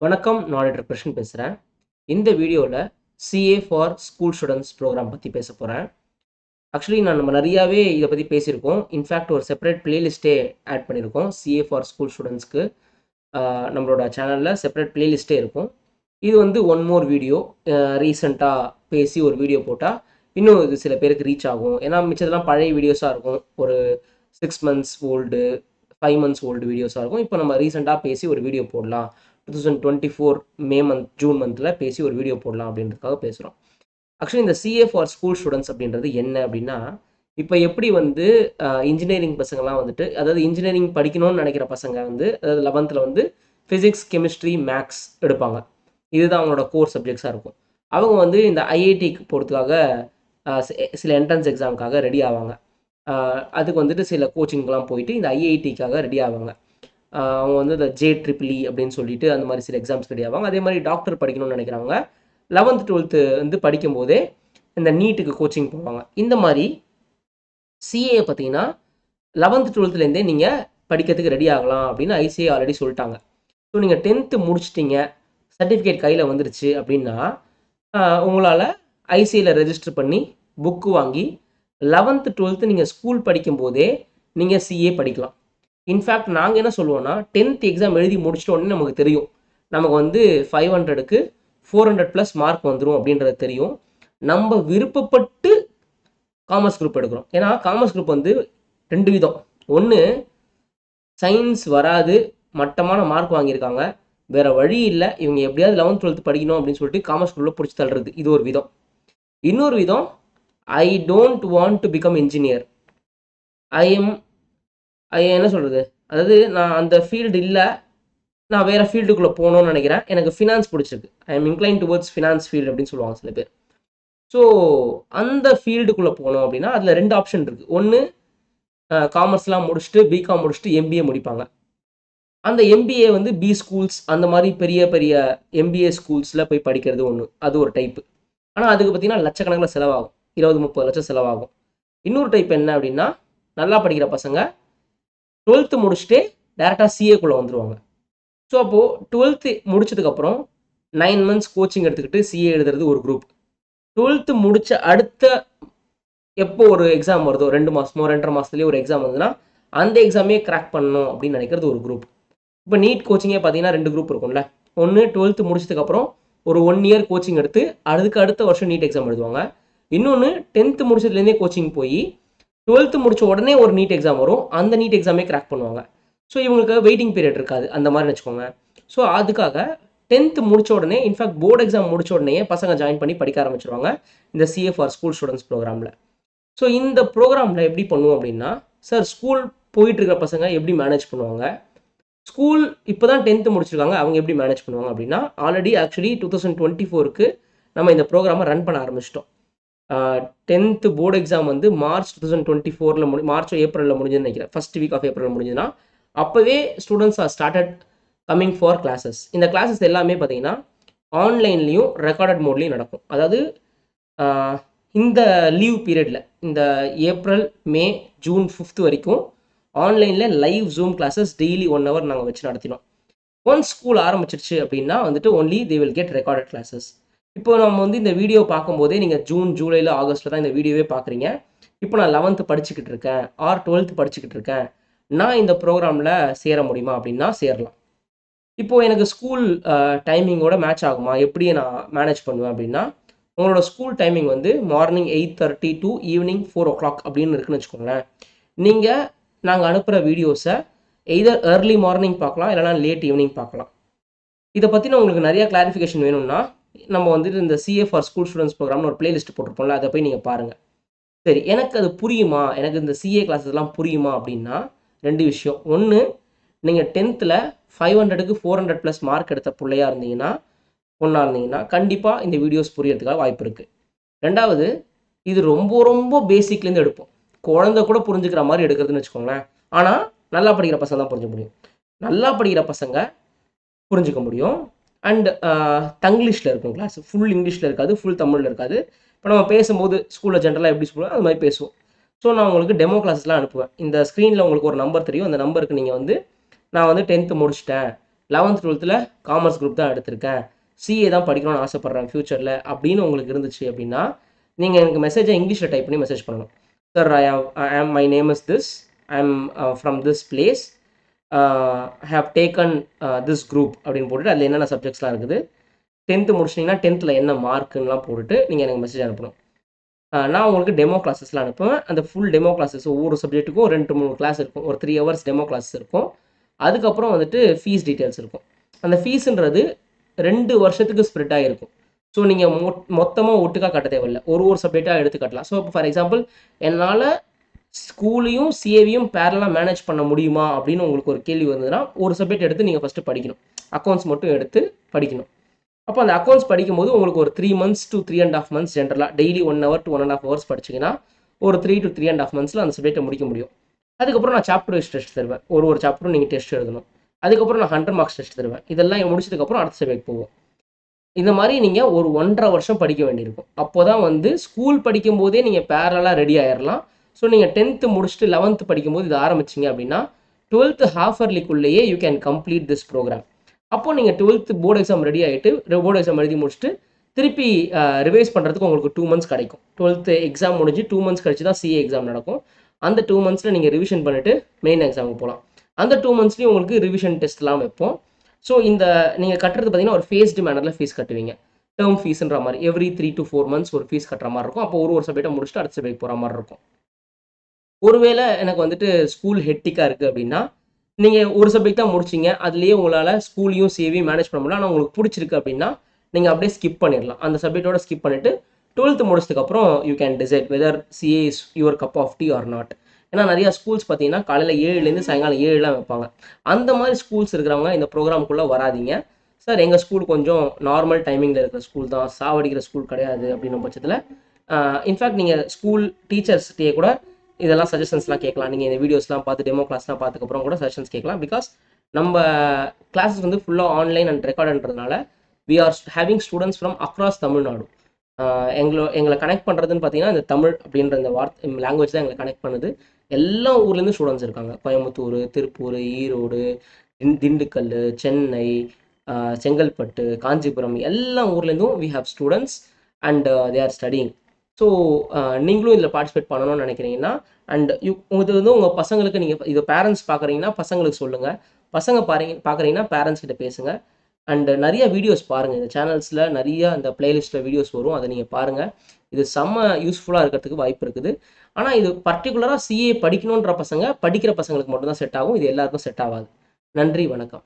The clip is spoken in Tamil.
வணக்கம். நான் டாக்டர் கிருஷ்ணன் பேசுகிறேன். இந்த வீடியோவில் CA for school students program பற்றி பேச போகிறேன். ஆக்சுவலி நம்ம நிறையாவே இதை பற்றி பேசியிருக்கோம். இன்ஃபேக்ட் ஒரு செப்பரேட் பிளேலிஸ்ட்டே ஆட் பண்ணியிருக்கோம். சிஏ ஃபார் ஸ்கூல் ஸ்டூடெண்ட்ஸ்க்கு நம்மளோட சேனலில் செப்பரேட் பிளேலிஸ்ட்டே இருக்கும். இது வந்து ஒன் மோர் வீடியோ. ரீசெண்டாக பேசி ஒரு வீடியோ போட்டால் இன்னும் இது சில பேருக்கு ரீச் ஆகும். ஏன்னா மிச்சதெல்லாம் பழைய வீடியோஸாக இருக்கும். ஒரு 6 மந்த்ஸ் ஓல்டு 5 மந்த்ஸ் ஓல்டு வீடியோஸாக இருக்கும். இப்போ நம்ம ரீசெண்டாக பேசி ஒரு வீடியோ போடலாம். 2024 ஜூன் மந்தில் பேசி ஒரு வீடியோ போடலாம் அப்படின்றதுக்காக பேசுகிறோம். ஆக்சுவலி இந்த சிஏ ஃபார் ஸ்கூல் ஸ்டூடெண்ட்ஸ் அப்படின்றது என்ன அப்படின்னா, இப்போ எப்படி வந்து இன்ஜினியரிங் பசங்கள்லாம் வந்துட்டு, அதாவது இன்ஜினியரிங் படிக்கணும்னு நினைக்கிற பசங்க வந்து, அதாவது 11th வந்து ஃபிசிக்ஸ், கெமிஸ்ட்ரி, மேக்ஸ் எடுப்பாங்க. இதுதான் அவங்களோட கோர் சப்ஜெக்ட்ஸாக இருக்கும். அவங்க வந்து இந்த ஐஐடிக்கு போகிறதுக்காக சில என்ட்ரன்ஸ் எக்ஸாமுக்காக ரெடி ஆவாங்க. அதுக்கு வந்துட்டு சில கோச்சிங்லாம் போயிட்டு இந்த ஐஐடிக்காக ரெடி ஆவாங்க. அவங்க வந்து இந்த JEEE அப்படின்னு சொல்லிட்டு அந்த மாதிரி சில எக்ஸாம்ஸ் ரெடி ஆவாங்க. அதே மாதிரி டாக்டர் படிக்கணும்னு நினைக்கிறவங்க 11th 12th வந்து படிக்கும் போதே இந்த நீட்டுக்கு கோச்சிங் போவாங்க. இந்த மாதிரி சிஏ பார்த்தீங்கன்னா 11th 12thலேருந்தே நீங்கள் படிக்கிறதுக்கு ரெடி ஆகலாம் அப்படின்னு ஐசிஏ ஆல்ரெடி சொல்லிட்டாங்க. ஸோ நீங்கள் 10th முடிச்சிட்டிங்க, சர்டிஃபிகேட் கையில் வந்துருச்சு அப்படின்னா உங்களால் ஐசிஏல ரெஜிஸ்டர் பண்ணி புக்கு வாங்கி 11th 12th நீங்கள் ஸ்கூல் படிக்கும் போதே நீங்கள் சிஏ படிக்கலாம். இன்ஃபேக்ட் நாங்கள் என்ன சொல்லுவோம்னா 10th எக்ஸாம் எழுதி முடிச்சிட்ட உடனே நமக்கு தெரியும், நமக்கு வந்து 500க்கு 400+ மார்க் வந்துடும் அப்படின்றது தெரியும். நம்ம விருப்பப்பட்டு காமர்ஸ் குரூப் எடுக்கிறோம். ஏன்னா காமர்ஸ் குரூப் வந்து 2 விதம். ஒன்று, சயின்ஸ் வராது, மட்டமான மார்க் வாங்கியிருக்காங்க, வேறு வழி இல்லை, இவங்க எப்படியாவது 11th 12th படிக்கணும் அப்படின்னு சொல்லிட்டு காமர்ஸ் குரூப்பில் பிடிச்சி தள்ளுறது, இது ஒரு விதம். இன்னொரு விதம், I don't want to become engineer, என்ன சொல்கிறது, அதாவது நான் அந்த ஃபீல்டு இல்லை, நான் வேறு ஃபீல்டுக்குள்ளே போகணும்னு நினைக்கிறேன், எனக்கு ஃபினான்ஸ் பிடிச்சிருக்கு, I am incline towards finance field அப்படின்னு சொல்லுவாங்க சில பேர். ஸோ அந்த ஃபீல்டுக்குள்ளே போகணும் அப்படின்னா அதில் 2 ஆப்ஷன் இருக்குது. ஒன்று, காமர்ஸ்லாம் முடிச்சுட்டு பிகாம் முடிச்சுட்டு எம்பிஏ முடிப்பாங்க. அந்த எம்பிஏ வந்து பி ஸ்கூல்ஸ் அந்த மாதிரி பெரிய பெரிய எம்பிஏ ஸ்கூல்ஸில் போய் படிக்கிறது ஒன்று, அது ஒரு டைப்பு. ஆனால் அதுக்கு பார்த்தீங்கன்னா லட்சக்கணக்கில் செலவாகும், 20-30 லட்சம் செலவாகும். இன்னொரு டைப் என்ன அப்படின்னா, நல்லா படிக்கிற பசங்க 12th முடிச்சுட்டு டேரெக்டாக சிஏக்குள்ளே வந்துடுவாங்க. ஸோ அப்போது 12th முடிச்சதுக்கப்புறம் 9 மந்த்ஸ் கோச்சிங் எடுத்துக்கிட்டு சிஏ எழுதுறது ஒரு குரூப். 12th முடித்த அடுத்த எப்போ ஒரு எக்ஸாம் வருதோ, 2 மாதமோ 2.5 மாதத்துலேயே ஒரு எக்ஸாம் வந்ததுன்னா அந்த எக்ஸாமே கிராக் பண்ணணும் அப்படின்னு நினைக்கிறது ஒரு குரூப். இப்போ நீட் கோச்சிங்கே பார்த்தீங்கன்னா 2 குரூப் இருக்கும்ல. ஒன்று 12th முடிச்சதுக்கப்புறம் ஒரு 1 இயர் கோச்சிங் எடுத்து அதுக்கு அடுத்த வருஷம் நீட் எக்ஸாம் எழுதுவாங்க. இன்னொன்று 10th முடிச்சதுலேருந்தே கோச்சிங் போய் 12th முடிச்ச உடனே ஒரு நீட் எக்ஸாம் வரும், அந்த நீட் எக்ஸாமே கிராக் பண்ணுவாங்க. ஸோ இவங்களுக்கு வெயிட்டிங் பீரியட் இருக்காது, அந்த மாதிரி வச்சுக்கோங்க. ஸோ அதுக்காக 10th முடிச்ச உடனே, இன்ஃபேக்ட் போர்டு எக்ஸாம் முடிச்ச உடனே பசங்க ஜாயின் பண்ணி படிக்க ஆரம்பிச்சிருவாங்க இந்த சிஏ ஃபார் ஸ்கூல் ஸ்டூடெண்ட்ஸ் ப்ரோக்ராமில். ஸோ இந்த ப்ரோக்ராமில் எப்படி பண்ணுவோம் அப்படின்னா, சார் ஸ்கூல் போயிட்டு இருக்கிற பசங்க எப்படி மேனேஜ் பண்ணுவாங்க, ஸ்கூல் இப்போ தான் 10th முடிச்சிருக்காங்க அவங்க எப்படி மேனேஜ் பண்ணுவாங்க அப்படின்னா, ஆல்ரெடி ஆக்சுவலி 2024க்கு நம்ம இந்த ப்ரோக்ராமை ரன் பண்ண ஆரம்பிச்சிட்டோம். 10th போர்டு எக்ஸாம் வந்து மார்ச் 2024 மார்ச் ஏப்ரலில் முடிஞ்சுன்னு நினைக்கிறேன், ஃபர்ஸ்ட் வீக் ஆஃப் ஏப்ரல் முடிஞ்சுன்னா அப்போவே students are started coming for classes. இந்த கிளாஸஸ் எல்லாமே பார்த்தீங்கன்னா ஆன்லைன்லேயும் ரெக்கார்டட் மோட்லேயும் நடக்கும். அதாவது இந்த லீவ் பீரியடில், இந்த ஏப்ரல் மே ஜூன் 5th வரைக்கும் ஆன்லைனில் live zoom classes daily 1 hour நாங்கள் வச்சு நடத்தினோம். ஒன்ஸ் ஸ்கூல் ஆரம்பிச்சிருச்சு அப்படின்னா வந்துட்டு only they will get recorded classes. இப்போ நம்ம வந்து இந்த வீடியோ பார்க்கும்போதே நீங்கள் ஜூன் ஜூலையில் ஆகஸ்ட்டில் தான் இந்த வீடியோவே பார்க்குறீங்க. இப்போ நான் 11th படிச்சுக்கிட்டு இருக்கேன் ஆர் 12th படிச்சுக்கிட்டு இருக்கேன், நான் இந்த ப்ரோக்ராமில் சேர முடியுமா அப்படின்னா சேரலாம். இப்போது எனக்கு ஸ்கூல் டைமிங்கோட மேட்ச் ஆகுமா, எப்படி நான் மேனேஜ் பண்ணுவேன் அப்படின்னா, உங்களோட ஸ்கூல் டைமிங் வந்து மார்னிங் 8:30 to ஈவினிங் 4 o'clock அப்படின்னு இருக்குன்னு வச்சுக்கோங்களேன். நீங்கள் நாங்கள் அனுப்புகிற வீடியோஸை எய்தர் ஏர்லி மார்னிங் பார்க்கலாம், இல்லைனா லேட் ஈவினிங் பார்க்கலாம். இதை பற்றின உங்களுக்கு நிறையா கிளாரிஃபிகேஷன் வேணும்னா நம்ம வந்துட்டு இந்த சிஏ ஃபார் ஸ்கூல் ஸ்டூடெண்ட்ஸ் ப்ரோக்ராம்னு ஒரு பிளேலிஸ்ட் போட்டிருப்போம்ல, அதை போய் நீங்கள் பாருங்கள். சரி, எனக்கு அது புரியுமா, எனக்கு இந்த சிஏ கிளாஸஸ்லாம் புரியுமா அப்படின்னா 2 விஷயம். ஒன்று, நீங்கள் 10th 500க்கு 400+ மார்க் எடுத்த பிள்ளையாக இருந்தீங்கன்னா, பொண்ணாக இருந்தீங்கன்னா கண்டிப்பாக இந்த வீடியோஸ் புரியறதுக்காக வாய்ப்பு இருக்குது. ரெண்டாவது, இது ரொம்ப ரொம்ப பேசிக்லேருந்து எடுப்போம், குழந்தை கூட புரிஞ்சுக்கிற மாதிரி எடுக்கிறதுன்னு வச்சுக்கோங்களேன். ஆனால் நல்லா படிக்கிற பசங்க தான் புரிஞ்சுக்க முடியும், நல்லா படிக்கிற பசங்க புரிஞ்சுக்க முடியும். அண்ட் தங்கிலீஷில் இருக்கும் கிளாஸ், ஃபுல் இங்கிலீஷில் இருக்காது, ஃபுல் தமிழில் இருக்காது. இப்போ நம்ம பேசும்போது ஸ்கூலில் ஜென்ரலாக எப்படி சொல்லுவோம் அது மாதிரி பேசுவோம். ஸோ நான் உங்களுக்கு டெமோ கிளாஸஸ்லாம் அனுப்புவேன். இந்த ஸ்க்ரீனில் உங்களுக்கு ஒரு நம்பர் தெரியும், அந்த நம்பருக்கு நீங்கள் வந்து நான் வந்து 10th முடிச்சிட்டேன், 11th 12th காமர்ஸ் குரூப் தான் எடுத்திருக்கேன், சிஏ தான் படிக்கணும்னு ஆசைப்பட்றேன் ஃப்யூச்சரில் அப்படின்னு உங்களுக்கு இருந்துச்சு அப்படின்னா, நீங்கள் எனக்கு மெசேஜை இங்கிலீஷில் டைப் பண்ணி மெசேஜ் பண்ணணும். Sir, I am my name is this, I am from this place, I have taken this group அப்படின்னு போட்டுட்டு அதில் என்னென்ன சப்ஜெக்ட்ஸ்லாம் இருக்குது, 10th முடிச்சிட்டிங்கன்னா 10th என்ன மார்க்குன்னெலாம் போட்டுட்டு நீங்கள் எனக்கு மெசேஜ் அனுப்பணும். நான் உங்களுக்கு டெமோ கிளாஸஸ்லாம் அனுப்புவேன். அந்த ஃபுல் டெமோ கிளாஸஸ் ஒவ்வொரு சப்ஜெக்ட்டுக்கும் 2-3 கிளாஸ் இருக்கும். ஒரு 3 ஹவர்ஸ் டெமோ கிளாஸஸ் இருக்கும். அதுக்கப்புறம் வந்துட்டு ஃபீஸ் டீட்டெயில்ஸ் இருக்கும். அந்த ஃபீஸுன்றது 2 வருஷத்துக்கு ஸ்ப்ரெட் ஆகிருக்கும். ஸோ நீங்கள் மொத்தமாக ஒட்டுக்காக கட்ட தேவையில்லை, ஒரு சப்ஜெக்டாக எடுத்து கட்டலாம். ஸோ இப்போ ஃபார் எக்ஸாம்பிள், என்னால் ஸ்கூலையும் சிஏவியும் பேரலாக மேனேஜ் பண்ண முடியுமா அப்படின்னு உங்களுக்கு ஒரு கேள்வி வந்ததுன்னா, ஒரு சப்ஜெக்ட் எடுத்து நீங்கள் ஃபஸ்ட்டு படிக்கணும். அக்கௌண்ட்ஸ் மட்டும் எடுத்து படிக்கணும். அப்போ அந்த அக்கௌண்ட்ஸ் படிக்கும்போது உங்களுக்கு ஒரு 3 months to 3.5 months ஜென்ரலாக டெய்லி 1 hour to 1.5 hours படிச்சிங்கன்னா ஒரு 3 to 3.5 monthsல அந்த சப்ஜெக்டை முடிக்க முடியும். அதுக்கப்புறம் நான் சாப்டர் வைஸ் டெஸ்ட் தருவேன். ஒரு சாப்டரும் நீங்கள் டெஸ்ட் எழுதணும். அதுக்கப்புறம் நான் 100 marks டெஸ்ட் தருவேன். இதெல்லாம் முடிச்சதுக்கப்புறம் அடுத்த சப்ஜெக்ட் போவோம். இந்த மாதிரி நீங்கள் ஒரு 1.5 வருஷம் படிக்க வேண்டியிருக்கும். அப்போ தான் வந்து ஸ்கூல் படிக்கும் போதே நீங்கள் பேரலாக ரெடி ஆயிடலாம். ஸோ நீங்கள் 10th முடிச்சுட்டு 11th படிக்கும்போது இது ஆரம்பிச்சிங்க அப்படின்னா 12th half yearlyக்குள்ளேயே you can complete this program. அப்போ நீங்கள் 12th போர்டு எக்ஸாம் ரெடி ஆகிட்டு போர்டு எக்ஸாம் எழுதி முடிச்சுட்டு திருப்பி ரிவைஸ் பண்ணுறதுக்கு உங்களுக்கு 2 months கிடைக்கும். 12th எக்ஸாம் முடிஞ்சு 2 months கழிச்சு தான் சிஏ எக்ஸாம் நடக்கும். அந்த 2 monthsல நீங்கள் ரிவிஷன் பண்ணிட்டு மெயின் எக்ஸாமுக்கு போகலாம். அந்த 2 monthsலேயும் உங்களுக்கு ரிவிஷன் டெஸ்ட்லாம் வைப்போம். ஸோ இந்த நீங்கள் கட்டுறது பார்த்தீங்கன்னா ஒரு ஃபேஸ்டு மேனரில் ஃபீஸ் கட்டுவீங்க. டேர்ம் ஃபீஸ்ன்ற மாதிரி எவ்ரி 3 to 4 months ஒரு ஃபீஸ் கட்டுற மாதிரி இருக்கும். அப்போ ஒரு சப்ஜெக்டை முடிச்சுட்டு அடுத்த சப்ஜெக்ட் போகிற மாதிரி இருக்கும். ஒருவேளை எனக்கு வந்துட்டு ஸ்கூல் ஹெக்டிக்காக இருக்குது அப்படின்னா, நீங்கள் ஒரு சப்ஜெக்ட் தான் முடிச்சிங்க, அதுலேயே உங்களால் ஸ்கூலையும் சேவையும் மேனேஜ் பண்ண முடியல, ஆனால் உங்களுக்கு பிடிச்சிருக்கு அப்படின்னா நீங்கள் அப்படியே ஸ்கிப் பண்ணிடலாம். அந்த சப்ஜெக்டோட ஸ்கிப் பண்ணிவிட்டு 12th முடிச்சதுக்கப்புறம் you can decide whether CA is your cup of tea or not. ஏன்னா நிறையா ஸ்கூல்ஸ் பார்த்தீங்கன்னா காலையில் 7லேருந்து சாயங்காலம் 7 வைப்பாங்க. அந்த மாதிரி ஸ்கூல்ஸ் இருக்கிறவங்க இந்த ப்ரோக்ராமுக்குள்ளே வராதிங்க. சார், எங்கள் ஸ்கூல் கொஞ்சம் நார்மல் டைமிங்கில் இருக்கிற ஸ்கூல் தான், சாவடிக்கிற ஸ்கூல் கிடையாது அப்படின்னும் பட்சத்தில் இன்ஃபேக்ட் நீங்கள் ஸ்கூல் டீச்சர்ஸ்கிட்டே கூட இதெல்லாம் சஜஷன்ஸ்லாம் கேட்கலாம். நீங்கள் இந்த வீடியோஸ்லாம் பார்த்து டெமோ கிளாஸ்லாம் பார்த்துக்கப்புறம் கூட சஜஷன்ஸ் கேட்கலாம். பிகாஸ் நம்ம கிளாஸஸ் வந்து ஃபுல்லாக ஆன்லைன் அண்ட் ரெக்கார்டுன்றதுனால we are having students from across Tamil Nadu. எங்களை கனெக்ட் பண்ணுறதுன்னு பார்த்தீங்கன்னா இந்த தமிழ் அப்படின்ற இந்த லாங்குவேஜ் தான் எங்களை கனெக்ட் பண்ணுது. எல்லா ஊர்லேருந்து ஸ்டூடெண்ட்ஸ் இருக்காங்க. கோயம்புத்தூர், திருப்பூர், ஈரோடு, திண்டுக்கல், சென்னை, செங்கல்பட்டு, காஞ்சிபுரம், எல்லா ஊர்லேருந்தும் we have students and they are studying. So நீங்களும் இதில் பார்ட்டிசிபேட் பண்ணணும்னு நினைக்கிறீங்கன்னா அண்ட் இது வந்து உங்கள் பசங்களுக்கு நீங்கள் இது பேரண்ட்ஸ் பார்க்குறீங்கன்னா பசங்களுக்கு சொல்லுங்கள். பசங்க பார்க்குறீங்கன்னா பேரண்ட்ஸ் கிட்ட பேசுங்க. அண்ட் நிறைய வீடியோஸ் பாருங்கள். இந்த சேனல்ஸில் நிறைய அந்த பிளேலிஸ்ட்டில் வீடியோஸ் வரும், அதை நீங்கள் பாருங்கள். இது செம்ம யூஸ்ஃபுல்லாக இருக்கிறதுக்கு வாய்ப்பு இருக்குது. ஆனால் இது பர்டிகுலராக சிஏ படிக்கணுன்ற பசங்க படிக்கிற பசங்களுக்கு மட்டும்தான் செட் ஆகும். இது எல்லாருக்கும் செட் ஆகாது. நன்றி, வணக்கம்.